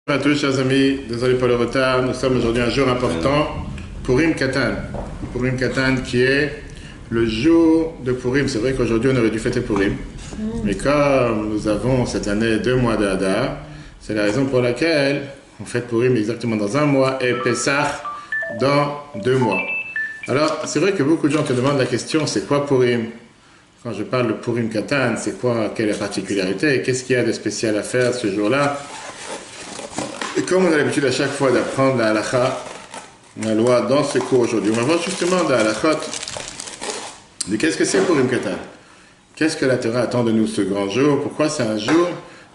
Bonjour à tous, chers amis, désolé pour le retard, nous sommes aujourd'hui un jour important, Purim Katan. Purim Katan qui est le jour de Purim. C'est vrai qu'aujourd'hui on aurait dû fêter Purim, mais comme nous avons cette année 2 mois de Hadar, c'est la raison pour laquelle on fête Purim exactement dans 1 mois et Pessah dans 2 mois. Alors c'est vrai que beaucoup de gens te demandent la question, c'est quoi Purim? Quand je parle de Purim Katan, c'est quoi, quelle est la particularité, qu'est-ce qu'il y a de spécial à faire ce jour-là? Et comme on a l'habitude à chaque fois d'apprendre la halakha, la loi dans ce cours aujourd'hui, on va voir justement dans la halachot de qu'est-ce que c'est Purim Katan. Qu'est-ce que la Torah attend de nous ce grand jour? Pourquoi c'est un jour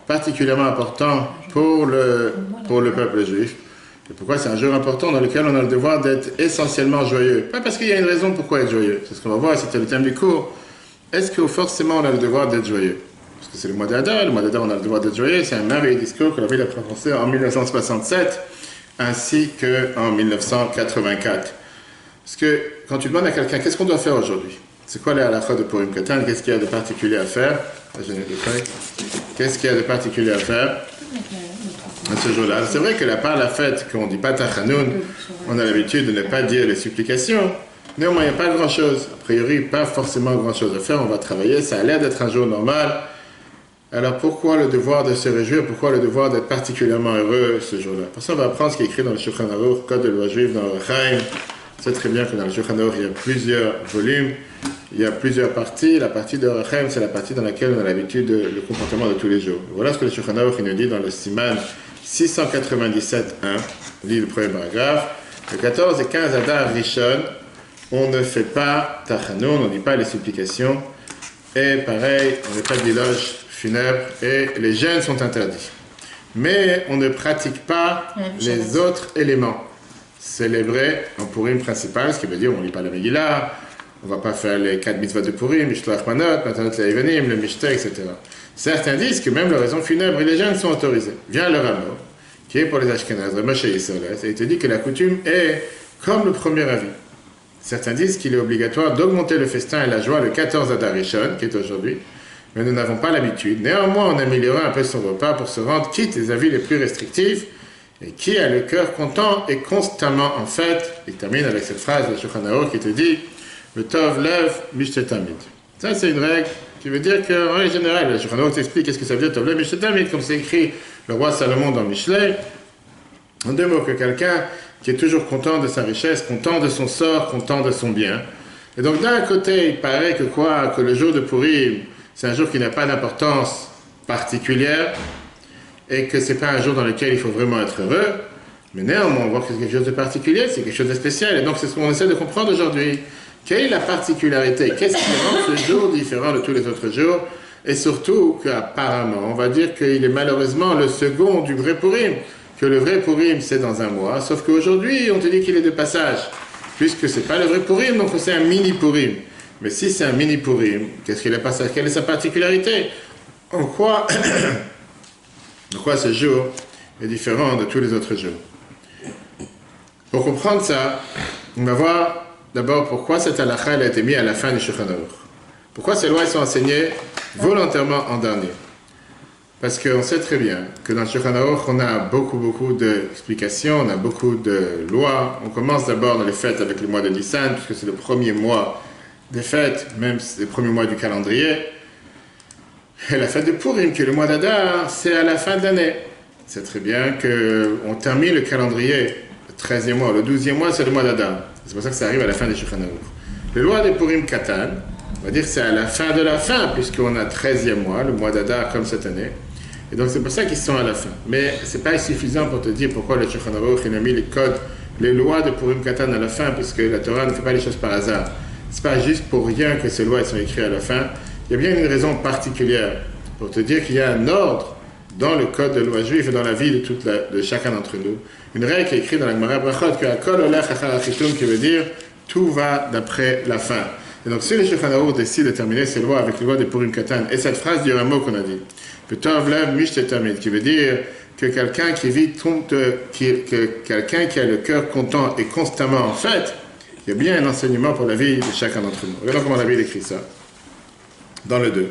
particulièrement important pour le peuple juif? Et pourquoi c'est un jour important dans lequel on a le devoir d'être essentiellement joyeux? Pas parce qu'il y a une raison pourquoi être joyeux, c'est ce qu'on va voir, c'était le thème du cours. Est-ce que forcément on a le devoir d'être joyeux? Parce que c'est le mois d'Adar on a le droit d'être joyeux, c'est un merveilleux discours que la ville a prononcé en 1967 ainsi qu'en 1984. Parce que quand tu demandes à quelqu'un qu'est-ce qu'on doit faire aujourd'hui, c'est quoi les halachot de Purim Katan, qu'est-ce qu'il y a de particulier à faire, qu'est-ce qu'il y a de particulier à faire à ce jour-là? C'est vrai que la part la fête, qu'on ne dit pas Tachanoun, on a l'habitude de ne pas dire les supplications. Néanmoins, il n'y a pas grand-chose, a priori pas forcément grand-chose à faire, on va travailler, ça a l'air d'être un jour normal. Alors pourquoi le devoir de se réjouir, pourquoi le devoir d'être particulièrement heureux ce jour-là? Parce qu'on va apprendre ce qui est écrit dans le Shulchan Aruch, Code de loi juive, dans le Rechaim. C'est très bien que dans le Shulchan Aruch, il y a plusieurs volumes, il y a plusieurs parties. La partie de Rechaim, c'est la partie dans laquelle on a l'habitude le comportement de tous les jours. Voilà ce que le Shulchan Aruch nous dit dans le Siman 697.1, lit le premier paragraphe. Le 14 et 15 Adar Rishon, on ne fait pas Tachanoun, on ne dit pas les supplications. Et pareil, on ne fait pas d'éloge funèbre et les jeûnes sont interdits. Mais on ne pratique pas les autres éléments célébrés en Purim principal, ce qui veut dire on ne lit pas la Megillah, on ne va pas faire les 4 mitzvot de Purim, Mishloach Manot, Matanot Le'Evanim, le Mishteh, etc. Certains disent que même l'oraison funèbre et les jeûnes sont autorisés. Vient le Ramo, qui est pour les Ashkenaz, le Moshe Yisrael, et il te dit que la coutume est comme le premier avis. Certains disent qu'il est obligatoire d'augmenter le festin et la joie le 14 Adar Rishon, qui est aujourd'hui, mais nous n'avons pas l'habitude. Néanmoins, on améliorera un peu son repas pour se rendre quitte les avis les plus restrictifs et qui a le cœur content et constamment en fête. Il termine avec cette phrase de Shulchan Aruch qui te dit le Tov Lev Mishte Tamid. Ça, c'est une règle qui veut dire qu'en règle générale, le Shulchan Aruch t'explique qu'est-ce que ça veut dire Tov Lev Mishte Tamid, comme c'est écrit le roi Salomon dans Mishlei. En 2 mots, que quelqu'un qui est toujours content de sa richesse, content de son sort, content de son bien. Et donc, d'un côté, il paraît que le jour de Purim, c'est un jour qui n'a pas d'importance particulière et que ce n'est pas un jour dans lequel il faut vraiment être heureux. Mais néanmoins, on voit que c'est quelque chose de particulier, c'est quelque chose de spécial. Et donc, c'est ce qu'on essaie de comprendre aujourd'hui. Quelle est la particularité? Qu'est-ce qui rend ce jour différent de tous les autres jours? Et surtout qu'apparemment, on va dire qu'il est malheureusement le second du vrai Purim. Que le vrai Purim, c'est dans 1 mois. Sauf qu'aujourd'hui, on te dit qu'il est de passage. Puisque ce n'est pas le vrai Purim, donc c'est un mini Purim. Mais si c'est un mini Purim, quelle est sa particularité? En quoi ce jour est différent de tous les autres jours? Pour comprendre ça, on va voir d'abord pourquoi cette halakha a été mise à la fin du Shulchan Aruch. Pourquoi ces lois sont enseignées volontairement en dernier? Parce qu'on sait très bien que dans le Shulchan Aruch, on a beaucoup d'explications, on a beaucoup de lois. On commence d'abord dans les fêtes avec le mois de Nissan, puisque c'est le premier mois des fêtes, même les premiers mois du calendrier. Et la fête de Purim, qui est le mois d'Adar, c'est à la fin de l'année. C'est très bien qu'on termine le calendrier, le 13e mois, le 12e mois, c'est le mois d'Adar. C'est pour ça que ça arrive à la fin des Shulchan Aruch. Le loi de Purim Katan, on va dire que c'est à la fin de la fin, puisqu'on a 13e mois, le mois d'Adar comme cette année. Et donc c'est pour ça qu'ils sont à la fin. Mais ce n'est pas suffisant pour te dire pourquoi le Shulchan Aruch a mis les codes, les lois de Purim Katan à la fin, puisque la Torah ne fait pas les choses par hasard. Ce n'est pas juste pour rien que ces lois sont écrites à la fin. Il y a bien une raison particulière pour te dire qu'il y a un ordre dans le code de loi juive et dans la vie de chacun d'entre nous. Une règle qui est écrite dans la Gemara Brachot, que Akol Olech Achar Achitum, qui veut dire tout va d'après la fin. Et donc si le Shulchan Aruch décide de terminer ces lois avec les lois de Purim Katan, et cette phrase du Ramo qu'on a dit, Tov Lev Mishte Tamid, qui veut dire que quelqu'un qui vit quelqu'un qui a le cœur content et constamment en fête, il y a bien un enseignement pour la vie de chacun d'entre nous. Regardons comment la Bible écrit ça. Dans le 2.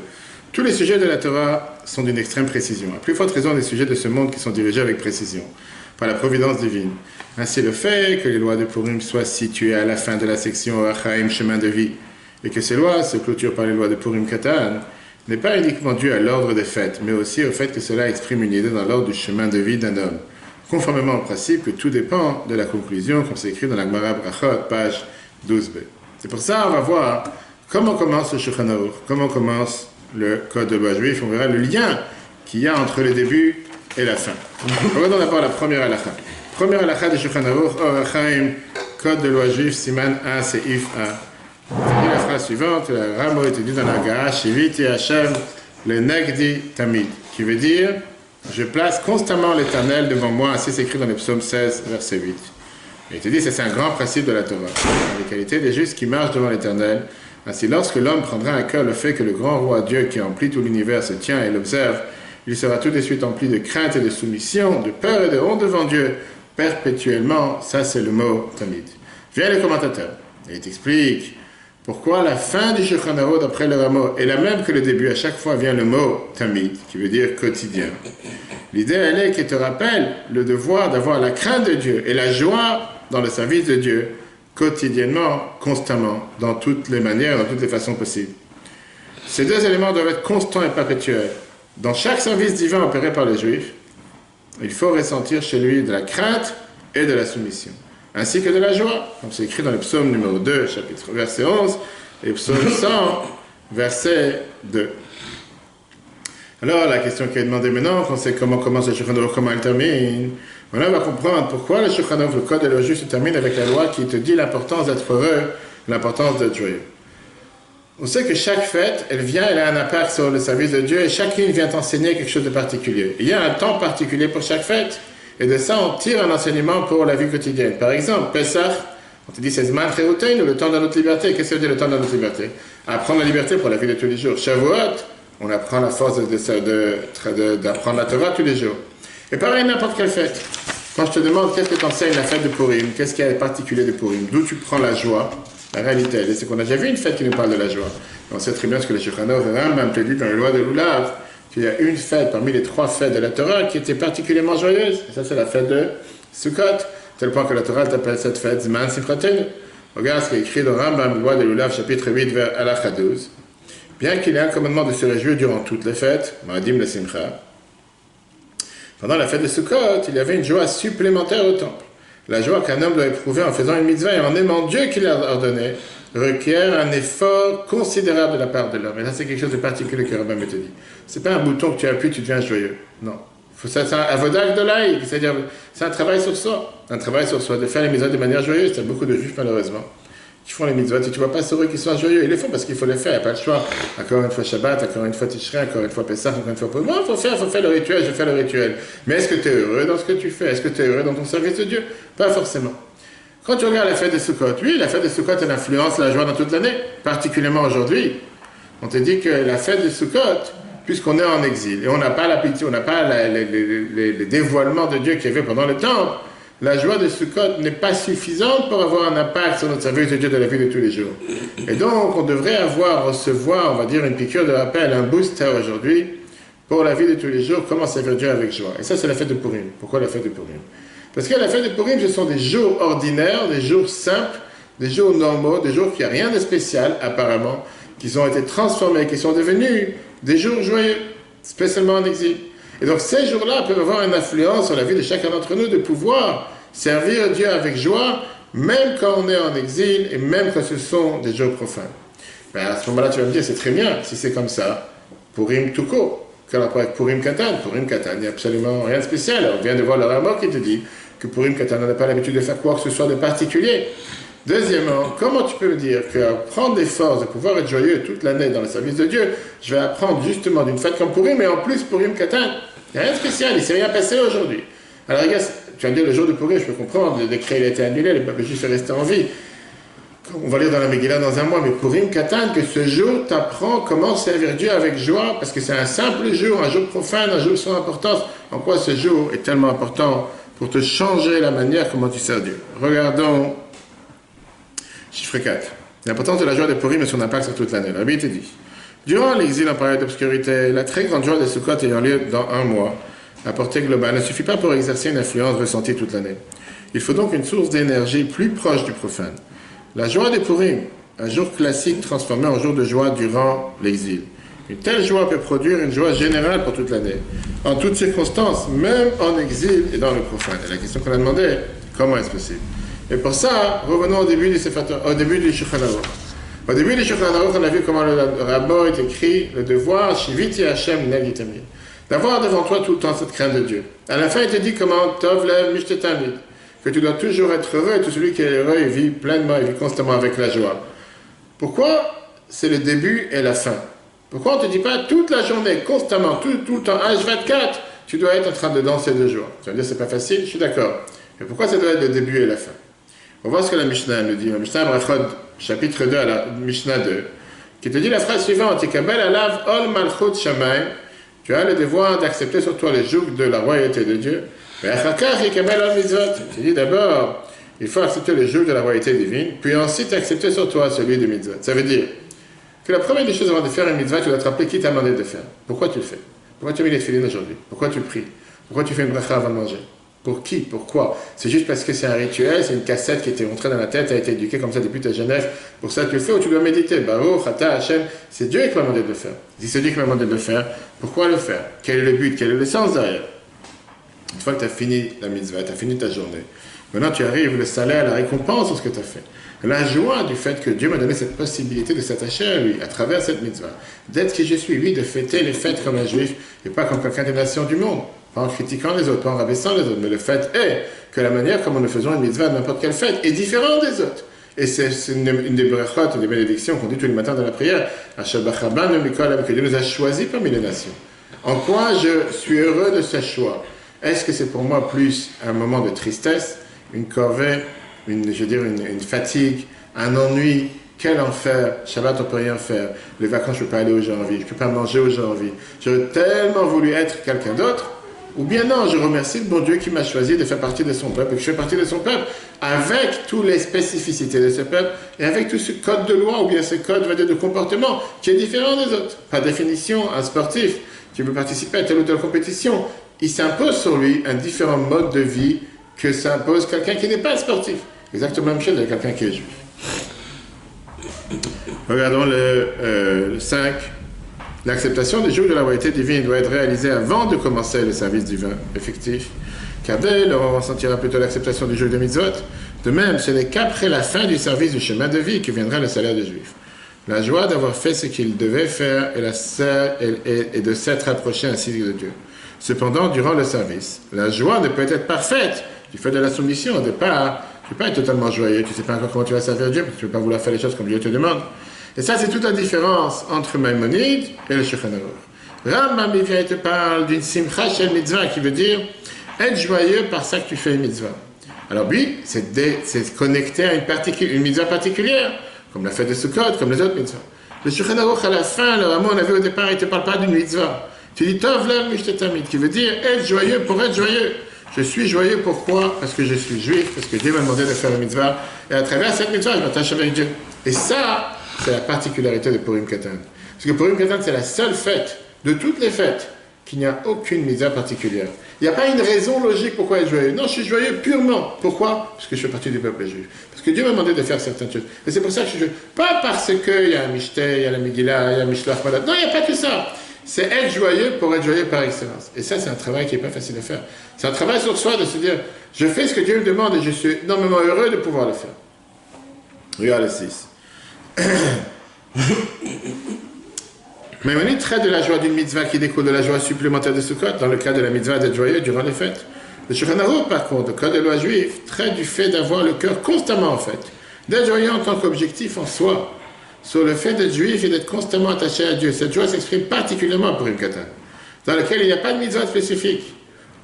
Tous les sujets de la Torah sont d'une extrême précision. À plus forte raison des sujets de ce monde qui sont dirigés avec précision, par la providence divine. Ainsi, le fait que les lois de Purim soient situées à la fin de la section Achaim, chemin de vie, et que ces lois se clôturent par les lois de Purim Katan, n'est pas uniquement dû à l'ordre des fêtes, mais aussi au fait que cela exprime une idée dans l'ordre du chemin de vie d'un homme, conformément au principe que tout dépend de la conclusion, comme c'est écrit dans la Gemara Brachot, page 12b. C'est pour ça, on va voir comment commence le Shulchan Aruch, comment commence le Code de loi juif. On verra le lien qu'il y a entre le début et la fin. Regardons d'abord la première halakha. Première halakha de Shulchan Aruch, Orachaim, Code de loi juif, Siman A, Seif A. C'est la phrase suivante, la Ramo était dit dans la Gara, Shiviti Hashem, le Negdi Tamid, qui veut dire, je place constamment l'Éternel devant moi, ainsi c'est écrit dans le psaume 16, verset 8. Il te dit, c'est un grand principe de la Torah, les qualités des justes qui marchent devant l'Éternel. Ainsi, lorsque l'homme prendra à cœur le fait que le grand roi Dieu qui emplit tout l'univers se tient et l'observe, il sera tout de suite empli de crainte et de soumission, de peur et de honte devant Dieu, perpétuellement. Ça, c'est le mot Tamid. Vient le commentateur, et il t'explique pourquoi la fin du Shulchan Aruch d'après le Ramo est la même que le début. À chaque fois vient le mot Tamid, qui veut dire quotidien. L'idée, elle est qu'il te rappelle le devoir d'avoir la crainte de Dieu et la joie dans le service de Dieu, quotidiennement, constamment, dans toutes les manières, dans toutes les façons possibles. Ces deux éléments doivent être constants et perpétuels. Dans chaque service divin opéré par les Juifs, il faut ressentir chez lui de la crainte et de la soumission, ainsi que de la joie, comme c'est écrit dans le psaume numéro 2, chapitre verset 11, et psaume 100, verset 2. Alors, la question qui est demandée maintenant, quand on sait comment commence le Shulchan Aruch, comment elle termine, voilà, on va comprendre pourquoi le Shulchan Aruch, le code de la justice, se termine avec la loi qui te dit l'importance d'être heureux, l'importance d'être joyeux. On sait que chaque fête, elle a un impact sur le service de Dieu, et chacune vient enseigner quelque chose de particulier. Il y a un temps particulier pour chaque fête, et de ça, on tire un enseignement pour la vie quotidienne. Par exemple, Pesach, on te dit c'est Zman Cheruteinu, le temps de notre liberté. Qu'est-ce que veut dire le temps de notre liberté? Apprendre la liberté pour la vie de tous les jours. Shavuot, on apprend la force d'apprendre la Torah tous les jours. Et pareil, n'importe quelle fête. Quand je te demande qu'est-ce que t'enseignes la fête de Purim, qu'est-ce qu'il y a de particulier de Purim, d'où tu prends la joie, la réalité, c'est qu'on a déjà vu une fête qui nous parle de la joie. On sait très bien ce que le Shulchan Aruch Rambam te dit dans la loi de Lulav, qu'il y a une fête parmi les 3 fêtes de la Torah qui était particulièrement joyeuse. Et ça, c'est la fête de Sukkot. Tel point que la Torah t'appelle cette fête Zman Simchateinu. Regarde ce qui est écrit dans Rambam, loi de Lulav, chapitre 8, vers Halakha 12. Bien qu'il y ait un commandement de se réjouir durant toutes les fêtes, Ma'adim le Simcha, pendant la fête de Sukkot, il y avait une joie supplémentaire au temple. La joie qu'un homme doit éprouver en faisant une mitzvah et en aimant Dieu qui l'a ordonné requiert un effort considérable de la part de l'homme. Et ça, c'est quelque chose de particulier que Rambam te dit. C'est pas un bouton que tu appuies, tu deviens joyeux. Non. C'est un avodah gdolaï, c'est-à-dire, c'est un travail sur soi. Un travail sur soi, de faire les mitzvot de manière joyeuse. Il y a beaucoup de juifs, malheureusement, qui font les mitzvot et tu ne vois pas sur eux qui sont joyeux. Ils les font parce qu'il faut les faire, il n'y a pas le choix. Encore une fois Shabbat, encore une fois Tishrei, encore une fois Pessah, encore une fois Purim. Non, il faut faire le rituel, je fais le rituel. Mais est-ce que tu es heureux dans ce que tu fais? Est-ce que tu es heureux dans ton service de Dieu? Pas forcément. Quand tu regardes la fête de Sukkot, oui, la fête de Sukkot, elle influence la joie dans toute l'année, particulièrement aujourd'hui. On te dit que la fête de Sukkot, puisqu'on est en exil, et on n'a pas la pitié, on n'a pas les dévoilements de Dieu qu'il y avait pendant le temple, la joie de Sukkot n'est pas suffisante pour avoir un impact sur notre service de Dieu de la vie de tous les jours. Et donc, on devrait recevoir, on va dire, une piqûre de rappel, un booster aujourd'hui, pour la vie de tous les jours, comment servir Dieu avec joie. Et ça, c'est la fête de Purim. Pourquoi la fête de Purim? Parce que la fête de Purim, ce sont des jours ordinaires, des jours simples, des jours normaux, des jours qui n'ont rien de spécial, apparemment, qui ont été transformés, qui sont devenus des jours joyeux, spécialement en exil. Et donc ces jours-là peuvent avoir une influence sur la vie de chacun d'entre nous, de pouvoir servir Dieu avec joie, même quand on est en exil, et même quand ce sont des jours profanes. Ben à ce moment-là, tu vas me dire, c'est très bien, si c'est comme ça, Purim tout court. Quel rapport avec Purim Katan? Purim Katan, il n'y a absolument rien de spécial. On vient de voir le Rambam qui te dit que Purim Katan n'a pas l'habitude de faire quoi que ce soit de particulier. Deuxièmement, comment tu peux me dire qu'apprendre des forces de pouvoir être joyeux toute l'année dans le service de Dieu, je vais apprendre justement d'une fête comme Purim, mais en plus Purim Katan, il n'y a rien de spécial, il ne s'est rien passé aujourd'hui. Alors regarde, tu vas me dire le jour de Purim, je peux comprendre, le décret il a été annulé, le peuple juif est resté en vie. On va lire dans la Megillah dans un mois, mais Purim Katan, que ce jour t'apprends comment servir Dieu avec joie, parce que c'est un simple jour, un jour profane, un jour sans importance. En quoi ce jour est tellement important pour te changer la manière comment tu sers Dieu. Regardons chiffre 4. L'importance de la joie de Purim et son impact sur toute l'année. Le Rabbi te dit, Durant l'exil en période d'obscurité, la très grande joie de Sukkot ayant lieu dans un mois, à portée globale, ne suffit pas pour exercer une influence ressentie toute l'année. Il faut donc une source d'énergie plus proche du profane. La joie des Purim, un jour classique transformé en jour de joie durant l'exil. Une telle joie peut produire une joie générale pour toute l'année, en toutes circonstances, même en exil et dans le profane. Et la question qu'on a demandé, comment est-ce possible? Et pour ça, revenons au début du Shulchan Aruch. Au début du Shulchan Aruch, on a vu comment le rabbin est écrit le devoir, Shiviti Hashem Nel Yitamid, d'avoir devant toi tout le temps cette crainte de Dieu. À la fin, il te dit comment Tov Lev Mishtetamid, que tu dois toujours être heureux, et tout celui qui est heureux, il vit pleinement, il vit constamment avec la joie. Pourquoi c'est le début et la fin? Pourquoi on ne te dit pas toute la journée, constamment, tout le temps, H24, tu dois être en train de danser de joie? Tu vas me dire, c'est pas facile, je suis d'accord. Mais pourquoi ça doit être le début et la fin? On voit ce que la Mishnah nous dit. La Mishnah Brachot, chapitre 2, à la Mishnah 2, qui te dit la phrase suivante, Tikabel alav ol malchut shamayim, tu as le devoir d'accepter sur toi le joug de la royauté de Dieu. Mais achakach yikabel ol mitzvot, tu dis d'abord, il faut accepter le joug de la royauté divine, puis ensuite accepter sur toi celui de mitzvot. Ça veut dire que la première des choses avant de faire une mitzvah, tu dois te rappeler qui t'a demandé de le faire. Pourquoi tu le fais? Pourquoi tu mets les tefillin aujourd'hui? Pourquoi tu pries? Pourquoi tu fais une bracha avant de manger? Pour qui? Pourquoi? C'est juste parce que c'est un rituel, c'est une cassette qui était rentrée dans la tête, a été éduquée comme ça depuis ta jeunesse. Pour ça, tu le fais ou tu dois méditer. Baruch, Ata, Hashem, c'est Dieu qui m'a demandé de le faire. Si c'est Dieu qui m'a demandé de le faire, pourquoi le faire? Quel est le but? Quel est le sens derrière? Une fois que tu as fini la mitzvah, tu as fini ta journée, maintenant tu arrives, le salaire, la récompense de ce que tu as fait. La joie du fait que Dieu m'a donné cette possibilité de s'attacher à lui, à travers cette mitzvah, d'être qui je suis, lui, de fêter les fêtes comme un juif, et pas comme quelqu'un des nations du monde, pas en critiquant les autres, pas en rabaissant les autres, mais le fait est que la manière comme nous faisons une mitzvah de n'importe quelle fête est différente des autres. Et c'est une des brachot, une des bénédictions qu'on dit tous les matins dans la prière, que Dieu nous a choisis parmi les nations. En quoi je suis heureux de ce choix? Est-ce que c'est pour moi plus un moment de tristesse, une corvée, une fatigue, un ennui, quel enfer, Shabbat on ne peut rien faire, les vacances je ne peux pas aller où j'ai envie, je ne peux pas manger où j'ai envie, j'aurais tellement voulu être quelqu'un d'autre, ou bien non, je remercie le bon Dieu qui m'a choisi de faire partie de son peuple, et que je fais partie de son peuple, avec toutes les spécificités de ce peuple, et avec tout ce code de loi, ou bien ce code de comportement, qui est différent des autres. Par définition, un sportif qui veut participer à telle ou telle compétition, il s'impose sur lui un différent mode de vie que s'impose quelqu'un qui n'est pas sportif. Exactement la même chose avec quelqu'un qui est juif. Regardons le 5. L'acceptation du joug de la royauté divine doit être réalisée avant de commencer le service divin effectif. Car dès lors, on ressentira plutôt l'acceptation du joug de mitzvot. De même, ce n'est qu'après la fin du service du chemin de vie que viendra le salaire des juifs. La joie d'avoir fait ce qu'il devait faire et de s'être approché ainsi de Dieu. Cependant, durant le service, la joie ne peut être parfaite du fait de la soumission. Au départ, tu ne peux pas être totalement joyeux, tu ne sais pas encore comment tu vas servir Dieu, parce que tu ne peux pas vouloir faire les choses comme Dieu te demande. Et ça, c'est toute la différence entre Maïmonide et le Shulchan Aruch. Rambam, il vient et te parle d'une simcha shel mitzvah, qui veut dire être joyeux par ça que tu fais une mitzvah. Alors oui, c'est connecté à une mitzvah particulière, comme la fête de Sukkot, comme les autres mitzvahs. Le Shulchan Aruch, à la fin, le Rambam, on a vu au départ, il ne te parle pas d'une mitzvah. Tu dis Tov Lev Mishtetamid, qui veut dire être joyeux pour être joyeux. Je suis joyeux, pourquoi? Parce que je suis juif, parce que Dieu m'a demandé de faire une mitzvah, et à travers cette mitzvah, je m'attache avec Dieu. Et ça, c'est la particularité de Purim Katan. Parce que Purim Katan, c'est la seule fête, de toutes les fêtes, qu'il n'y a aucune mitzvah particulière. Il n'y a pas une raison logique pourquoi être joyeux. Non, je suis joyeux purement. Pourquoi? Parce que je fais partie du peuple juif. Parce que Dieu m'a demandé de faire certaines choses. Et c'est pour ça que je suis joyeux. Pas parce qu'il y a un Mishteh, il y a la Megillah, il y a Mishlach Madat. Non, il n'y a pas que ça. C'est être joyeux pour être joyeux par excellence. Et ça, c'est un travail qui n'est pas facile à faire. C'est un travail sur soi de se dire, je fais ce que Dieu me demande et je suis énormément heureux de pouvoir le faire. Regarde le 6. Maïmonide traite de la joie d'une mitzvah qui découle de la joie supplémentaire de Sukkot, dans le cas de la mitzvah d'être joyeux durant les fêtes. Le Shulchan Aruch, par contre, le code de loi juive, traite du fait d'avoir le cœur constamment en fête, d'être joyeux en tant qu'objectif en soi, sur le fait d'être juif et d'être constamment attaché à Dieu. Cette joie s'exprime particulièrement pour une katan, dans laquelle il n'y a pas de mitzvah spécifique.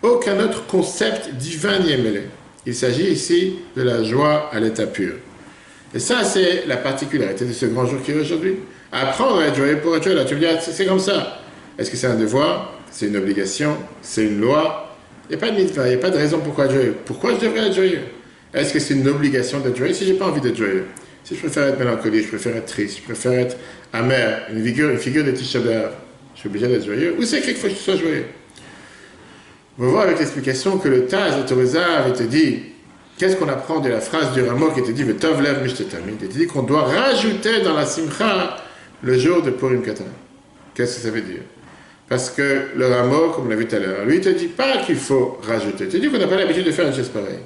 Aucun autre concept divin n'y est mêlé. Il s'agit ici de la joie à l'état pur. Et ça, c'est la particularité de ce grand jour qui est aujourd'hui. Apprendre à être joyeux pour être joyeux. Là, tu me dis, c'est comme ça. Est-ce que c'est un devoir? C'est une obligation? C'est une loi? Il n'y a pas de mitzvah, il n'y a pas de raison pourquoi être joyeux. Pourquoi je devrais être joyeux? Est-ce que c'est une obligation d'être joyeux si je n'ai pas envie d'être joyeux? Si je préfère être mélancolique, je préfère être triste, je préfère être amer, une figure de Tisha B'Av, je suis obligé d'être joyeux, ou c'est écrit qu'il faut que je sois joyeux. On va voir avec l'explication que le Taz autorisave te dit, qu'est-ce qu'on apprend de la phrase du Rameau qui te dit V'tov lev mishtatamid, il te dit qu'on doit rajouter dans la simcha le jour de Purim Katan. Qu'est-ce que ça veut dire? Parce que le Rameau, comme on l'a vu tout à l'heure, lui, il ne te dit pas qu'il faut rajouter. Il te dit qu'on n'a pas l'habitude de faire une chose pareille.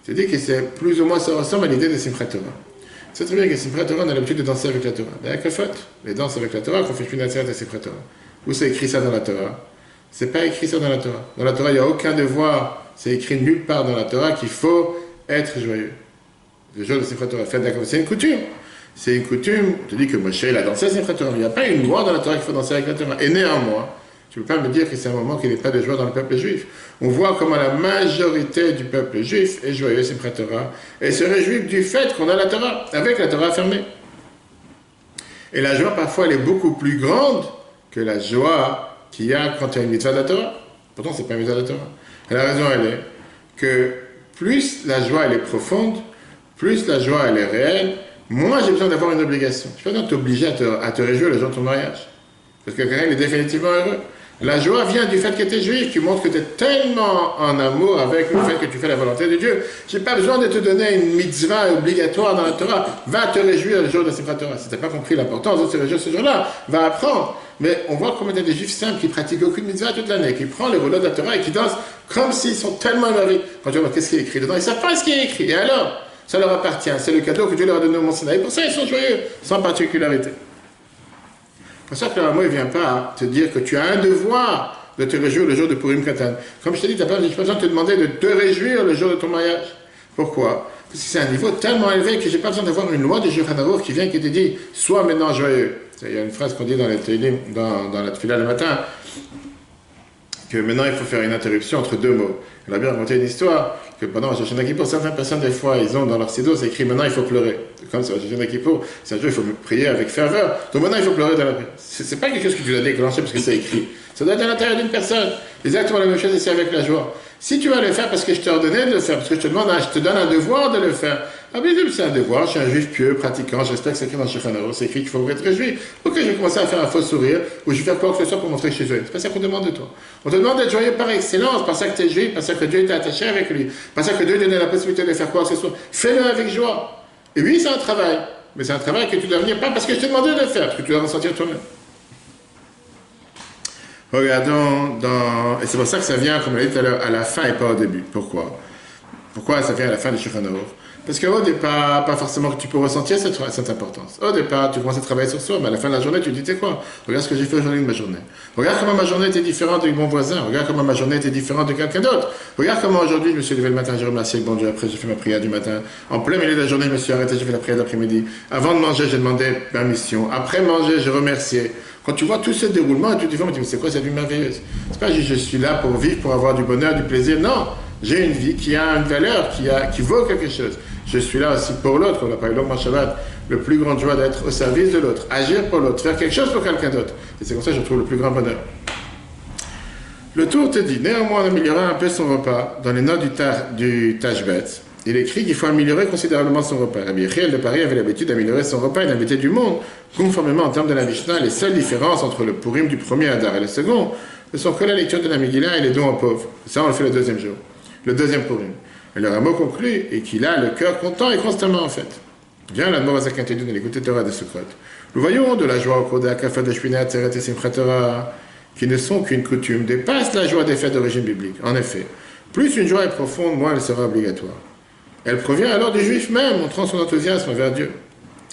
Il te dit que c'est plus ou moins, ça ressemble à l'idée de Simchat Torah. C'est très bien que Simchat Torah, on a l'habitude de danser avec la Torah. Avec la faute, les danses avec la Torah, qu'on fait plus d'intérêt à Simchat Torah. Où c'est écrit ça dans la Torah? C'est pas écrit ça dans la Torah. Dans la Torah, il n'y a aucun devoir. C'est écrit nulle part dans la Torah qu'il faut être joyeux. Le jour de Simchat Torah, faites d'accord. C'est une coutume. C'est une coutume. Je te dis que Moshe, il a dansé à Simchat Torah. Il n'y a pas une loi dans la Torah qu'il faut danser avec la Torah. Et néanmoins, tu ne peux pas me dire que c'est un moment qui n'est pas de joie dans le peuple juif. On voit comment la majorité du peuple juif est joyeux Simchat Torah et se réjouit du fait qu'on a la Torah, avec la Torah fermée. Et la joie, parfois, elle est beaucoup plus grande que la joie qu'il y a quand il y a une mitzvah de la Torah. Pourtant, ce n'est pas une mitzvah de la Torah. Et la raison, elle est que plus la joie, elle est profonde, plus la joie, elle est réelle, moins j'ai besoin d'avoir une obligation. Je ne peux pas t'obliger à te réjouir le jour de ton mariage. Parce que quelqu'un est définitivement heureux. La joie vient du fait que tu es juif, qui montre que tu es tellement en amour avec le fait que tu fais la volonté de Dieu. Je n'ai pas besoin de te donner une mitzvah obligatoire dans la Torah. Va te réjouir le jour de Simchat Torah. Si tu n'as pas compris l'importance de se réjouir ce jour-là, va apprendre. Mais on voit comment il y a des juifs simples qui pratiquent aucune mitzvah toute l'année, qui prennent les rouleaux de la Torah et qui dansent comme s'ils sont tellement émerveillés. Quand tu vois qu'est-ce qui est écrit dedans, ils ne savent pas ce qui est écrit. Et alors, ça leur appartient. C'est le cadeau que Dieu leur a donné au Mont Sinaï. Pour ça, ils sont joyeux, sans particularité. C'est pour ça que le Rameau ne vient pas te dire que tu as un devoir de te réjouir le jour de Purim Katan. Comme je t'ai dit, tu n'as pas besoin de te demander de te réjouir le jour de ton mariage. Pourquoi? Parce que c'est un niveau tellement élevé que je n'ai pas besoin d'avoir une loi de Shulchan Aruch qui vient et qui te dit « Sois maintenant joyeux ». Il y a une phrase qu'on dit dans, dans la tefila le matin, que maintenant il faut faire une interruption entre deux mots. Elle a bien raconté une histoire, que pendant Rosh Hashanah Kippour, certaines personnes, des fois, ils ont dans leur siddur, c'est écrit maintenant il faut pleurer. Comme c'est Rosh Hashanah Kippour, c'est un jour il faut prier avec ferveur. Donc maintenant il faut pleurer dans la prière. C'est pas quelque chose que tu dois déclencher parce que c'est écrit. Ça doit être à l'intérieur d'une personne. Exactement la même chose ici avec la joie. Si tu vas le faire parce que je t'ai ordonné de le faire, parce que je te donne un devoir de le faire, ah bien c'est un devoir, je suis un juif pieux, pratiquant, je respecte ce qui est écrit dans Shulchan Aruch, c'est écrit qu'il faut être réjoui. Pourquoi je vais commencer à faire un faux sourire, ou je vais faire quoi que ce soit pour montrer que je suis joyeux? C'est pas ça qu'on demande de toi. On te demande d'être joyeux par excellence, parce que tu es juif, parce que Dieu t'a attaché avec lui, parce que Dieu t'a donné la possibilité de faire quoi que ce soit. Fais-le avec joie. Et oui, c'est un travail, mais c'est un travail que tu dois venir pas parce que je t'ai demandé de le faire, parce que tu dois ressentir toi-même. Regardons dans... Et c'est pour ça que ça vient, comme on l'a dit tout à l'heure, à la fin et pas au début. Pourquoi? Pourquoi ça vient à la fin du Shulchan Aruch? Parce qu'au départ, pas forcément que tu peux ressentir cette importance. Au départ, tu commences à travailler sur soi, mais à la fin de la journée, tu te dis, tu sais quoi? Regarde ce que j'ai fait aujourd'hui de ma journée. Regarde comment ma journée était différente de mon voisin. Regarde comment ma journée était différente de quelqu'un d'autre. Regarde comment aujourd'hui, je me suis levé le matin, j'ai remercié le bon Dieu. Après, j'ai fait ma prière du matin. En plein milieu de la journée, je me suis arrêté, j'ai fait la prière d'après-midi. Avant de manger, j'ai demandé permission. Après manger, j'ai remercié. Quand tu vois tout ce déroulement, tu te dis, mais c'est quoi cette vie merveilleuse? C'est pas juste je suis là pour vivre, pour avoir du bonheur, du plaisir. Non, j'ai une vie qui a une valeur, qui vaut quelque chose. Je suis là aussi pour l'autre, on a parlé longuement Shabbat, le plus grand joie d'être au service de l'autre, agir pour l'autre, faire quelque chose pour quelqu'un d'autre. Et c'est comme ça que je trouve le plus grand bonheur. Le tour te dit, néanmoins, d'améliorer un peu son repas. Dans les notes du Tashbet, il écrit qu'il faut améliorer considérablement son repas. Rabbi Yechiel de Paris avait l'habitude d'améliorer son repas et d'inviter du monde. Conformément en termes de la Mishnah, les seules différences entre le Purim du premier Adar et le second ne sont que la lecture de la Megillah et les dons aux pauvres. Ça, on le fait le deuxième jour, le deuxième Purim. Et le Rameau conclut et qu'il a le cœur content et constamment en fait. Bien la Morazak interdit de l'écouter Torah de Sukkot. Nous voyons de la joie au cours de la Kafat de Shmini Atzeret et Simchat Torah, qui ne sont qu'une coutume, dépasse la joie des fêtes d'origine biblique. En effet, plus une joie est profonde, moins elle sera obligatoire. Elle provient alors du juif même, montrant son enthousiasme envers Dieu.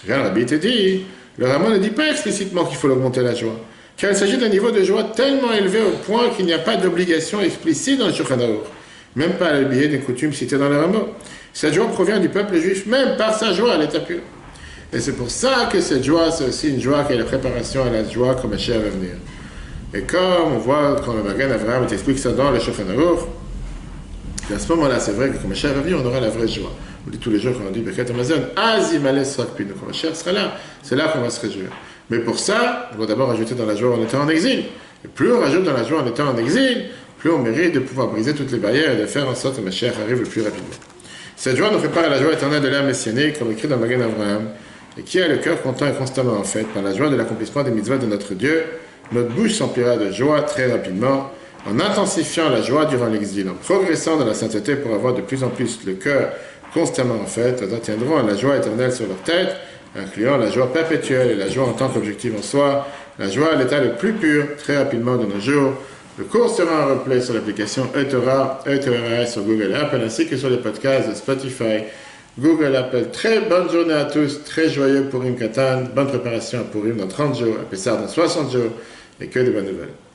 Bien, le Rabbi te dit, le Rameau ne dit pas explicitement qu'il faut augmenter la joie, car il s'agit d'un niveau de joie tellement élevé au point qu'il n'y a pas d'obligation explicite dans le Shulchan Aruch, même pas le billet des coutumes citées dans le Rameau. Cette joie provient du peuple juif même par sa joie à l'état pur. Et c'est pour ça que cette joie, c'est aussi une joie qui est la préparation à la joie comme Mashiach va venir. Et comme on voit quand le Magen Avraham t'explique ça dans le Shulchan Aruch, à ce moment-là, c'est vrai que quand Mashiach va venir, on aura la vraie joie. On dit tous les jours quand on dit Birkat Hamazon, Azimale Srakpinu, quand Mashiach sera là, c'est là qu'on va se réjouir. Mais pour ça, on doit d'abord rajouter dans la joie en étant en exil. Et plus on rajoute dans la joie en étant en exil, plus on mérite de pouvoir briser toutes les barrières et de faire en sorte que Mashiach arrive le plus rapidement. Cette joie nous prépare à la joie éternelle de l'ère messianique, comme écrit dans le Magen Avraham. et qui a le cœur content et constamment en fête par la joie de l'accomplissement des mitzvahs de notre Dieu, notre bouche s'emplira de joie très rapidement, en intensifiant la joie durant l'exil, en progressant dans la sainteté pour avoir de plus en plus le cœur constamment en fête, elles atteindront à la joie éternelle sur leur tête, incluant la joie perpétuelle et la joie en tant qu'objectif en soi, la joie à l'état le plus pur, très rapidement de nos jours. Le cours sera en replay sur l'application eTorah, eTorah sur Google Apple, ainsi que sur les podcasts de Spotify, Google Apple. Très bonne journée à tous, très joyeux Purim Katan, bonne préparation à Purim dans 30 jours, à Pessah dans 60 jours, et que de bonnes nouvelles.